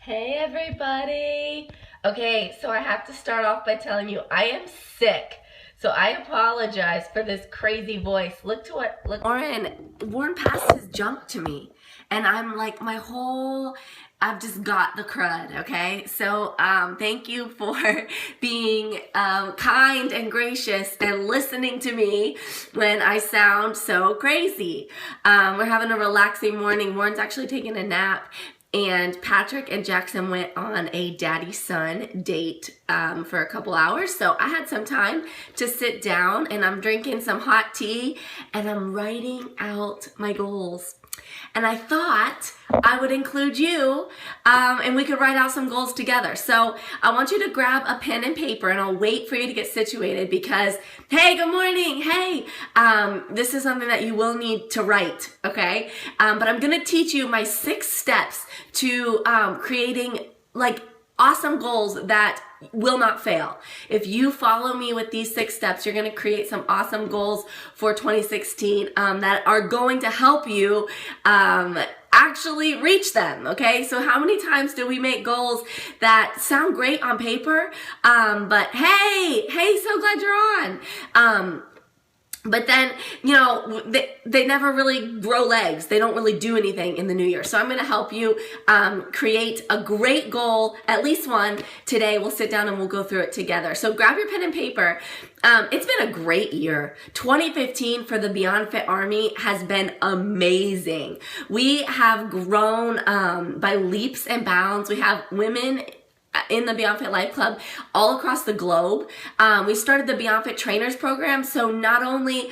Hey everybody! Okay, so I have to start off by telling you I am sick. So I apologize for this crazy voice. Look. Warren passed his junk to me. And I'm like, I've just got the crud, okay? So thank you for being kind and gracious and listening to me when I sound so crazy. We're having a relaxing morning. Warren's actually taking a nap. And Patrick and Jackson went on a daddy-son date for a couple hours. So I had some time to sit down and I'm drinking some hot tea and I'm writing out my goals. And I thought I would include you and we could write out some goals together. So I want you to grab a pen and paper and I'll wait for you to get situated because, hey, good morning, hey, this is something that you will need to write, okay? But I'm gonna teach you my 6 steps to creating like awesome goals that will not fail. If you follow me with these 6 steps, you're going to create some awesome goals for 2016 that are going to help you actually reach them, okay? So how many times do we make goals that sound great on paper, but hey, so glad you're on. But then, you know, they never really grow legs. They don't really do anything in the new year. So I'm going to help you create a great goal, at least one. Today we'll sit down and we'll go through it together. So grab your pen and paper. It's been a great year. 2015 for the BeyondFit Army has been amazing. We have grown by leaps and bounds. We have women in the BeyondFit Life Club all across the globe. We started the BeyondFit Trainers program, so not only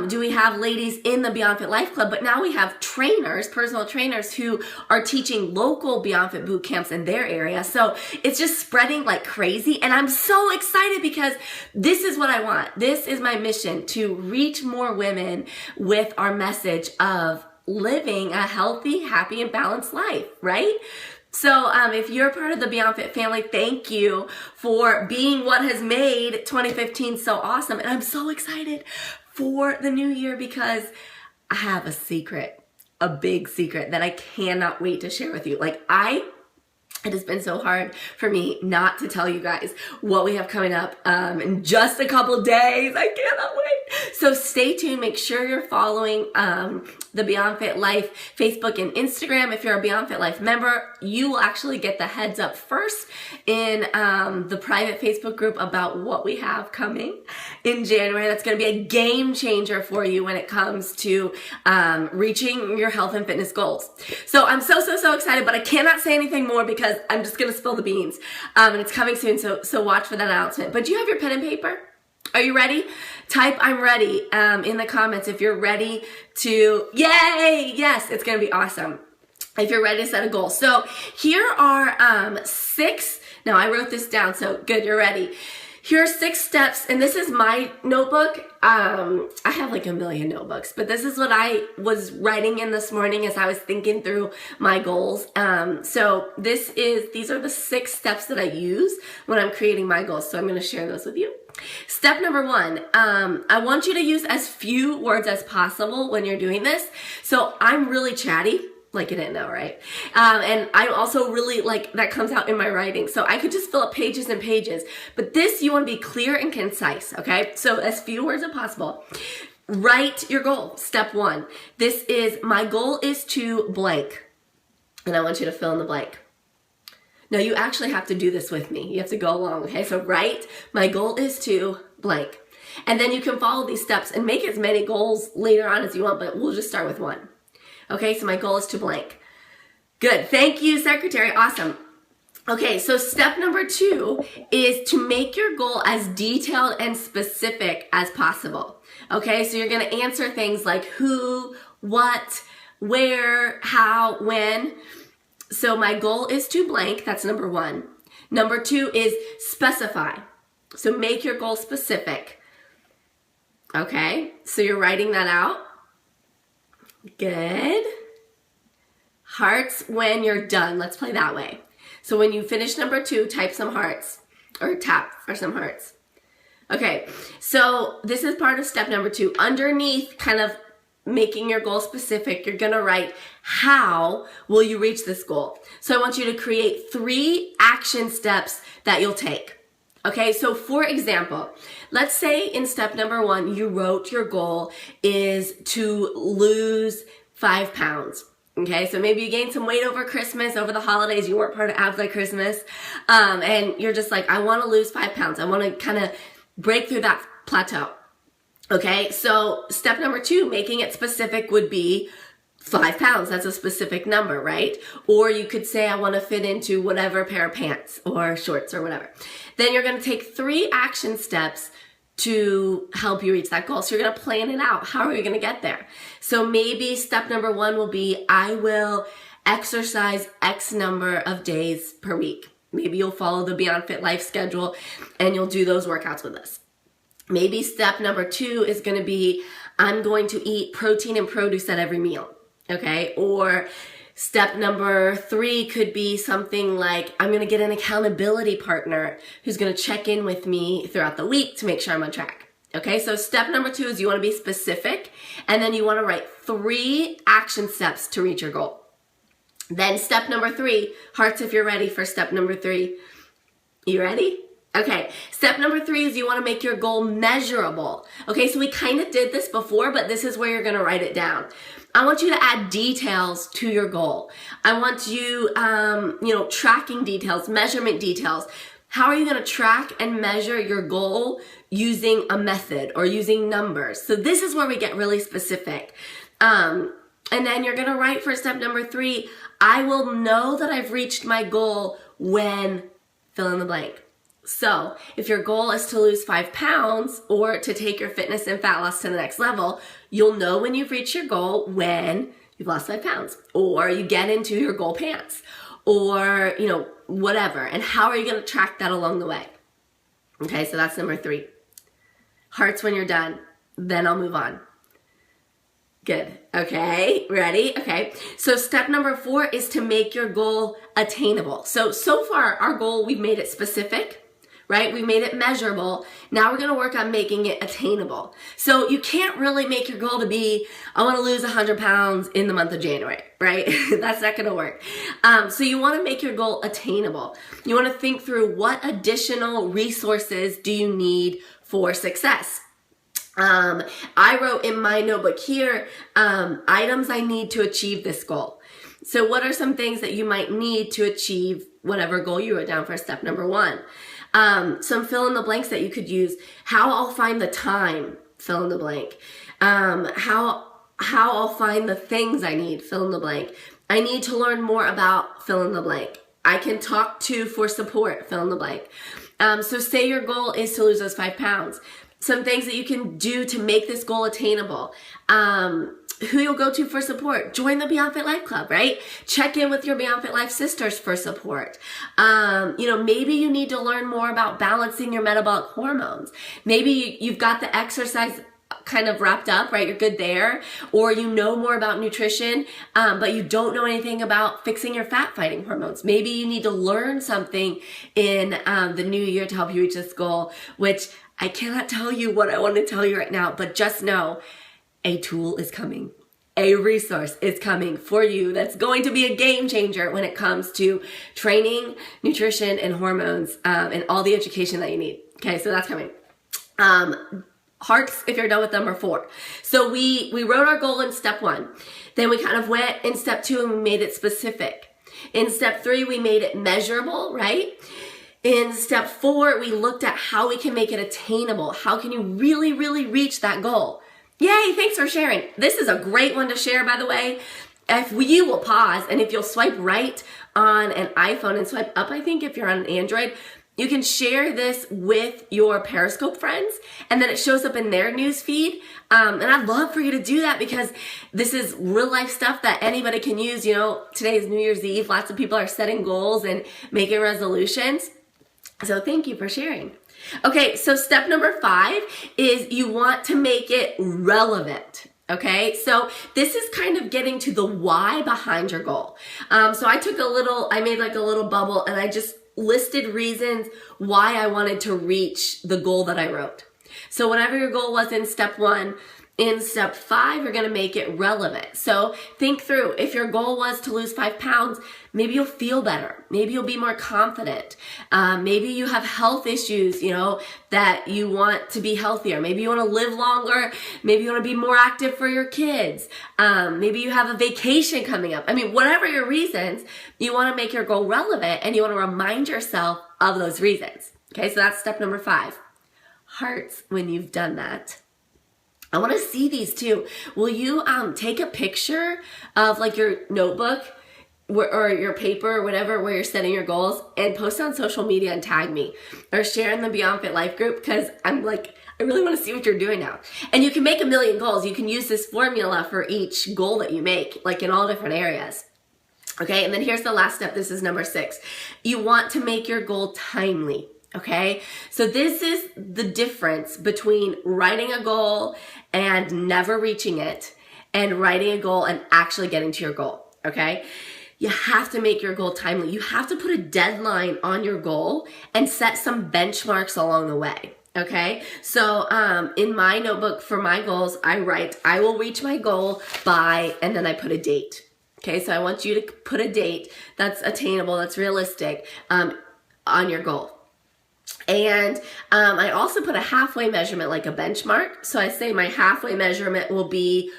do we have ladies in the BeyondFit Life Club, but now we have trainers, personal trainers who are teaching local BeyondFit boot camps in their area. So it's just spreading like crazy, and I'm so excited because this is what I want. This is my mission, to reach more women with our message of living a healthy, happy, and balanced life, right? So if you're part of the BeyondFit family, thank you for being what has made 2015 so awesome. And I'm so excited for the new year because I have a secret, a big secret that I cannot wait to share with you. It has been so hard for me not to tell you guys what we have coming up in just a couple days. I cannot wait. So stay tuned. Make sure you're following the BeyondFit Life Facebook and Instagram. If you're a BeyondFit Life member, you will actually get the heads up first in the private Facebook group about what we have coming in January. That's going to be a game changer for you when it comes to reaching your health and fitness goals. So I'm so excited, but I cannot say anything more because I'm just going to spill the beans. And it's coming soon, so watch for that announcement. But do you have your pen and paper? Are you ready? Type "I'm ready" in the comments if you're ready to, yay, yes, it's going to be awesome. If you're ready to set a goal. So here are 6, now I wrote this down, so good, you're ready. Here are 6 steps, and this is my notebook. I have like a million notebooks, but this is what I was writing in this morning as I was thinking through my goals. So these are the 6 steps that I use when I'm creating my goals. So I'm going to share those with you. Step number 1, I want you to use as few words as possible when you're doing this. So I'm really chatty. Like you didn't know, right? And I'm also really that comes out in my writing. So I could just fill up pages and pages. But this, you want to be clear and concise, okay? So as few words as possible. Write your goal. Step 1. This is, my goal is to blank. And I want you to fill in the blank. Now you actually have to do this with me. You have to go along, okay? So write, my goal is to blank. And then you can follow these steps and make as many goals later on as you want, but we'll just start with 1. Okay, so my goal is to blank. Good, thank you, secretary, awesome. Okay, so step number 2 is to make your goal as detailed and specific as possible. Okay, so you're gonna answer things like who, what, where, how, when. So my goal is to blank, that's number 1. Number 2 is specify. So make your goal specific. Okay, so you're writing that out. Good. Hearts when you're done. Let's play that way. So when you finish number 2, type some hearts or tap for some hearts. Okay, so this is part of step number 2. Underneath kind of making your goal specific, you're gonna write, how will you reach this goal? So I want you to create 3 action steps that you'll take. Okay, so for example, let's say in step number 1, you wrote your goal is to lose 5 pounds. Okay, so maybe you gained some weight over Christmas, over the holidays, you weren't part of Abs Like Christmas, and you're just like, I want to lose 5 pounds. I want to kind of break through that plateau. Okay, so step number 2, making it specific, would be 5 pounds. That's a specific number, right? Or you could say, I want to fit into whatever pair of pants or shorts or whatever. Then you're going to take 3 action steps to help you reach that goal. So you're going to plan it out. How are you going to get there? So maybe step number 1 will be, I will exercise X number of days per week. Maybe you'll follow the BeyondFit Life schedule and you'll do those workouts with us. Maybe step number 2 is going to be, I'm going to eat protein and produce at every meal. Okay. Or step number 3 could be something like, I'm going to get an accountability partner who's going to check in with me throughout the week to make sure I'm on track. Okay. So step number 2 is you want to be specific, and then you want to write 3 action steps to reach your goal. Then step number 3, hearts if you're ready for step number 3. You ready? Okay, step number 3 is you want to make your goal measurable. Okay, so we kind of did this before, but this is where you're going to write it down. I want you to add details to your goal. I want you, tracking details, measurement details. How are you going to track and measure your goal using a method or using numbers? So this is where we get really specific. And then you're going to write for step number 3, I will know that I've reached my goal when fill in the blank. So if your goal is to lose 5 pounds or to take your fitness and fat loss to the next level, you'll know when you've reached your goal when you've lost 5 pounds or you get into your goal pants or, whatever. And how are you going to track that along the way? Okay, so that's number 3. Hearts when you're done. Then I'll move on. Good. Okay, ready? Okay, so step number 4 is to make your goal attainable. So far our goal, we've made it specific, right? We made it measurable. Now we're going to work on making it attainable. So you can't really make your goal to be, I want to lose 100 pounds in the month of January, right? That's not going to work. So you want to make your goal attainable. You want to think through what additional resources do you need for success. I wrote in my notebook here, items I need to achieve this goal. So what are some things that you might need to achieve whatever goal you wrote down for step number 1? Some fill in the blanks that you could use. How I'll find the time, fill in the blank. How I'll find the things I need, fill in the blank. I need to learn more about, fill in the blank. I can talk to for support, fill in the blank. So say your goal is to lose those 5 pounds. Some things that you can do to make this goal attainable. Who you'll go to for support. Join the BeyondFit Life Club, right? Check in with your BeyondFit Life sisters for support. Maybe you need to learn more about balancing your metabolic hormones. Maybe you've got the exercise kind of wrapped up, right? You're good there. Or you know more about nutrition, but you don't know anything about fixing your fat fighting hormones. Maybe you need to learn something in the new year to help you reach this goal, which I cannot tell you what I want to tell you right now, but just know a tool is coming. A resource is coming for you that's going to be a game changer when it comes to training, nutrition, and hormones, and all the education that you need. Okay, so that's coming. Hearts, if you're done with number 4. So we wrote our goal in step 1. Then we kind of went in step 2 and we made it specific. In step 3, we made it measurable, right? In step 4, we looked at how we can make it attainable. How can you really, really reach that goal? Yay, thanks for sharing. This is a great one to share, by the way. If you will pause, and if you'll swipe right on an iPhone and swipe up, I think, if you're on an Android, you can share this with your Periscope friends, and then it shows up in their news feed. And I'd love for you to do that because this is real life stuff that anybody can use. Today is New Year's Eve. Lots of people are setting goals and making resolutions. So thank you for sharing. Okay, so step number 5 is you want to make it relevant. Okay, so this is kind of getting to the why behind your goal. So I made like a little bubble and I just listed reasons why I wanted to reach the goal that I wrote. So whatever your goal was in step 1, In step 5, you're going to make it relevant. So think through, if your goal was to lose 5 pounds, maybe you'll feel better. Maybe you'll be more confident. Maybe you have health issues, that you want to be healthier. Maybe you want to live longer. Maybe you want to be more active for your kids. Maybe you have a vacation coming up. I mean, whatever your reasons, you want to make your goal relevant and you want to remind yourself of those reasons. Okay, so that's step number 5. Hearts when you've done that. I want to see these too. Will you take a picture of like your notebook or your paper or whatever where you're setting your goals and post on social media and tag me or share in the BeyondFit Life group, because I really want to see what you're doing now. And you can make a million goals. You can use this formula for each goal that you make, like in all different areas. Okay, and then here's the last step. This is number 6. You want to make your goal timely. Okay, so this is the difference between writing a goal and never reaching it and writing a goal and actually getting to your goal. Okay, you have to make your goal timely. You have to put a deadline on your goal and set some benchmarks along the way. Okay, so in my notebook for my goals, I write, I will reach my goal by, and then I put a date. Okay, so I want you to put a date that's attainable, that's realistic on your goal. And I also put a halfway measurement, like a benchmark. So I say my halfway measurement will be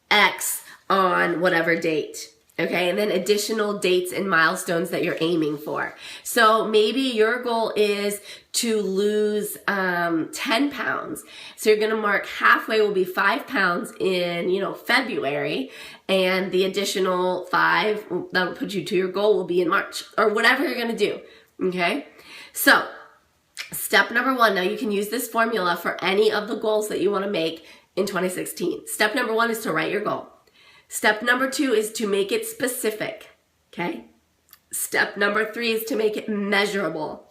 X on whatever date. Okay, and then additional dates and milestones that you're aiming for. So maybe your goal is to lose 10 pounds. So you're gonna mark halfway will be 5 pounds in, February, and the additional 5 that'll put you to your goal will be in March, or whatever you're gonna do. Okay, so step number 1, now you can use this formula for any of the goals that you want to make in 2016. Step number 1 is to write your goal. Step number 2 is to make it specific, okay? Step number 3 is to make it measurable.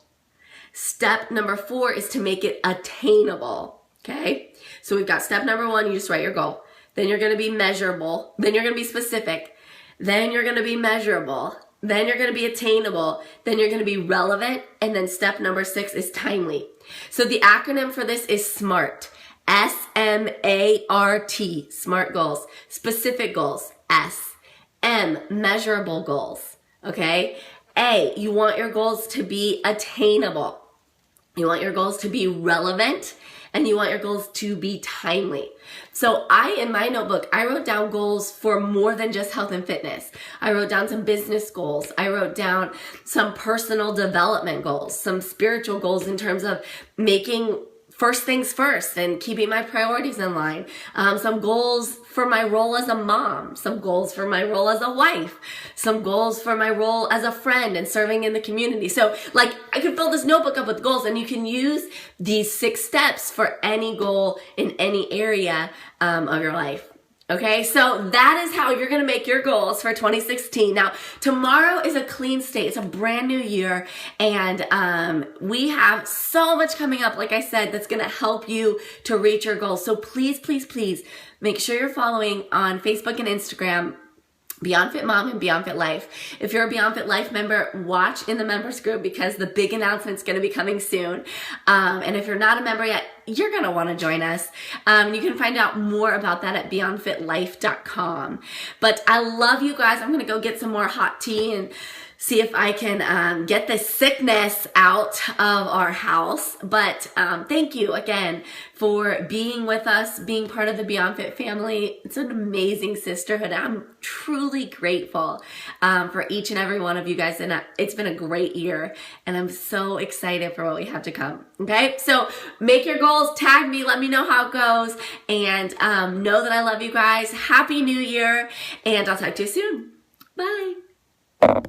Step number 4 is to make it attainable, okay? So we've got step number 1, you just write your goal. Then you're going to be measurable. Then you're going to be specific. Then you're going to be measurable. Then you're going to be attainable. Then you're going to be relevant. And then step number 6 is timely. So the acronym for this is SMART. S-M-A-R-T. SMART goals. Specific goals. S. M. Measurable goals. Okay? A. You want your goals to be attainable. You want your goals to be relevant. And you want your goals to be timely. So in my notebook, I wrote down goals for more than just health and fitness. I wrote down some business goals. I wrote down some personal development goals, some spiritual goals in terms of making first things first and keeping my priorities in line. Some goals for my role as a mom, some goals for my role as a wife, some goals for my role as a friend and serving in the community. So I could fill this notebook up with goals, and you can use these 6 steps for any goal in any area of your life. Okay, so that is how you're going to make your goals for 2016. Now, tomorrow is a clean slate. It's a brand new year, and we have so much coming up, like I said, that's going to help you to reach your goals. So please, please, please make sure you're following on Facebook and Instagram, BeyondFit Mom and BeyondFit Life. If you're a BeyondFit Life member, watch in the members group because the big announcement's going to be coming soon. And if you're not a member yet, you're going to want to join us. You can find out more about that at beyondfitlife.com. But I love you guys. I'm going to go get some more hot tea and see if I can get the sickness out of our house. But thank you again for being with us, being part of the BeyondFit family. It's an amazing sisterhood. I'm truly grateful for each and every one of you guys. And it's been a great year. And I'm so excited for what we have to come. Okay, so make your goals, tag me, let me know how it goes. And know that I love you guys. Happy New Year. And I'll talk to you soon. Bye.